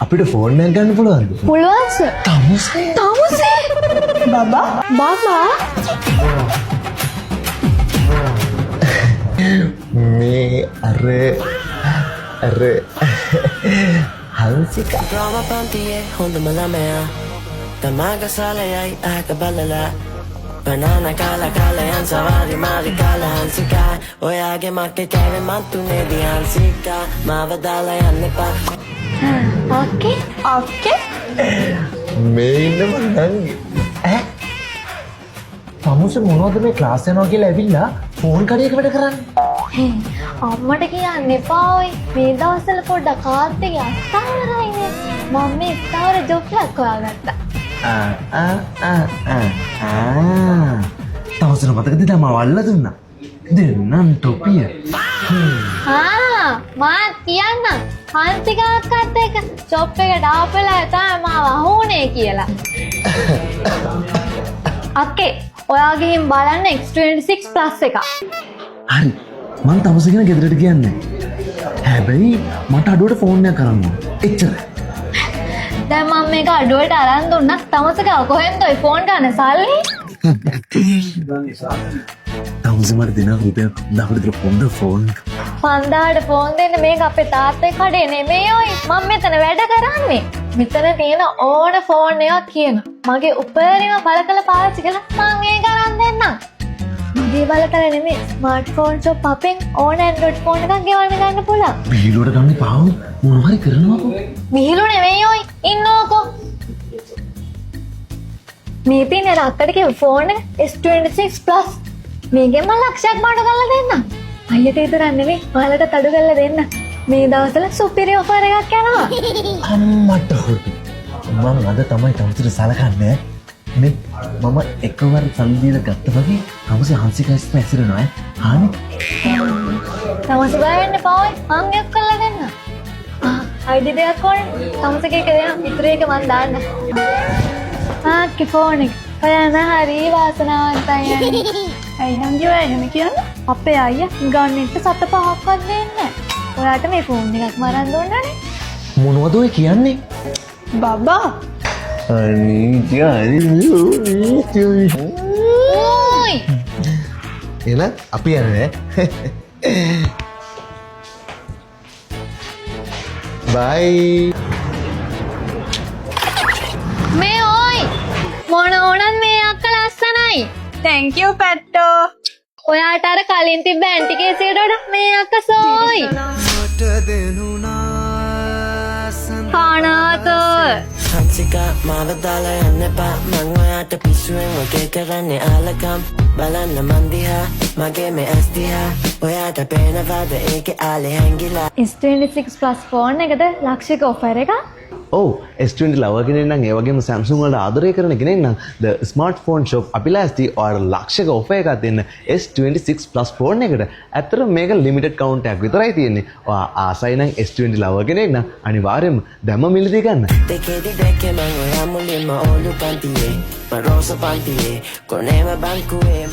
අපිට ෆෝන් එකක් ගන්න පුළුවන්ද? පුළුවන් සර්. තමුසේ. බබා. මේ අර හංසිකා. රාමපන්තියේ හොඳම ළමයා තමාගේ සාලයයි ආක බලලා බනන කාලයන් සවාරි මාරි හංසිකා ඔයාගේ මක්කේ කෑවේ මත්තුනේ දිහංසිකා මාව දාලා යන්න එපා. ඕකේ. මේ ඉන්න මං තමුසේ මොනවද මේ ක්ලාස් යනවා කියලා ඇවිල්ලා ෆෝන් කඩේක වැඩ කරන්නේ? අම්මට කියන්න එපා ඔයි. මේ දවස්වල පොඩ්ඩක් කාත් එක අස්තාවරයිනේ. මම මේ ස්ථාවර ජොබ් එකක් හොයාගත්තා. තවසර මතකද තමා වල්ල දුන්නා දෙන්නම් ටොපිය. මාත් කියන්න හංසිකාක්කත් එක ජොබ් එකට ආපෙලා තමයි මාව අහුනේ කියලා. අක්කේ ඔයා ගිහින් බලන්න X26+ එක. හරි මං තවසගෙන ගෙදරට කියන්නේ. හැබැයි මට අඩුවට ෆෝන් එකක් කරන්න ඕන. එච්චරයි. දැන් මම මේක අඩුවට අරන් දුන්නා. තමසක කොහෙන්ද ඔය ෆෝන් ගන්න සල්ලි? තවසේ මට දෙන රුපියල් 1000කට විතර ෆෝන්. 5000ට ෆෝන් දෙන්න මේක අපේ තාත්තේ කඩේ නෙමෙයි ඔයි. මම මෙතන වැඩ කරන්නේ. මෙතන තියෙන ඕන ෆෝන් එකක් කියන. මගේ උපරිම බලකල පාවිච්චි කරලා මම ඒක අරන් දෙන්නම්. මගේ බලකල නෙමෙයි ස්මාර්ට්ෆෝන් ෂොප් අපෙන් ඕන ඇන්ඩ්‍රොයිඩ් ෆෝන් එකක් ගෙවන්න ගන්න පුළුවන්. බීලුවට ගන්න පාව මොනවා හරි කරනවකෝ. මිහිලු නෙමෙයි ඔයි. ඉන්නෝකෝ. මේ තියෙන රක්කට කිව්ව ෆෝන් එක S26+. මේකෙන් මම ලක්ෂයක් මාඩු කරලා දෙන්නම්. අයියට විතරක් නෙමෙයි ඔයාලට අඩු කරලා දෙන්න. මේ දවස්වල සුපිරි ඔෆර් එකක් යනවා. අම්මට හොටි. මම අද තමයි තවසර සලකන්නේ. මේ මම එකවර සල්ලි දීලා ගත්ත වගේ තවසේ හංසිකයිස් පැසිරෙනවා ඈ. හානි. තමස බය වෙන්න එපා ඔයි. මං එක් කරලා දෙන්න. ID දෙකක් ඕනේ. තමසක එක දෙන්න. ඉතුරු එක මං දාන්න. ෆෝන් එක. ඔයාන හරි වාසනාවන්තයි. ඇයි නංගි ඔයා එහෙම කියන්නේ? අපේ අයියා ගන්නට 7-5ක්වත් දෙන්නේ නැහැ. ඔයාට මේ ෆෝන් එකක් මරන් දුන්නානේ. මොනවද ඔය කියන්නේ? බබා. ඕයි. එන අපි යන්නේ. බයි. මේ ඕයි. මොන ඕනත් මේ අක්ක ලස්සනයි. Thank you, පැට්ටෝ. ඔයාට අර කලින් තිබ්බ ඇන්ටි කේසියට වඩා මේ අක්ක සෝයි. පානාත. හංසිකා මාව දාලා යන්න එපා මං ඔයාට පිස්සුවෙන් වගේ කරන්නේ ආලකම් බලන්න මන් දිහා මගේ මේ ඇස් දිහා ඔයාට පේනවාද ඒකේ ආලේ හැංගිලා. S26+ ෆෝන් එකද ලක්ෂික ඔෆර් එක? ඔව් S20 ලවර් කෙනෙක් නම් ඒ වගේම Samsung වලට ආදරය කරන කෙනෙක් නම් the smartphone shop අපිලාස්ති ඔයාලට ලක්ෂයක ඔෆර් එකක් දෙන්න S26+ ෆෝන් එකට. ඇත්තටම මේක limited count එකක් විතරයි තියෙන්නේ. ඔයා ආසයි නම් S20 ලවර් කෙනෙක් නම් අනිවාර්යයෙන්ම දැම්ම මිලදී ගන්න. දෙකේදී දෙකේ මං ඔයා මුලින්ම ඕලු පන්තියේ මරෝස පන්තියේ කොනේම බංකුවේ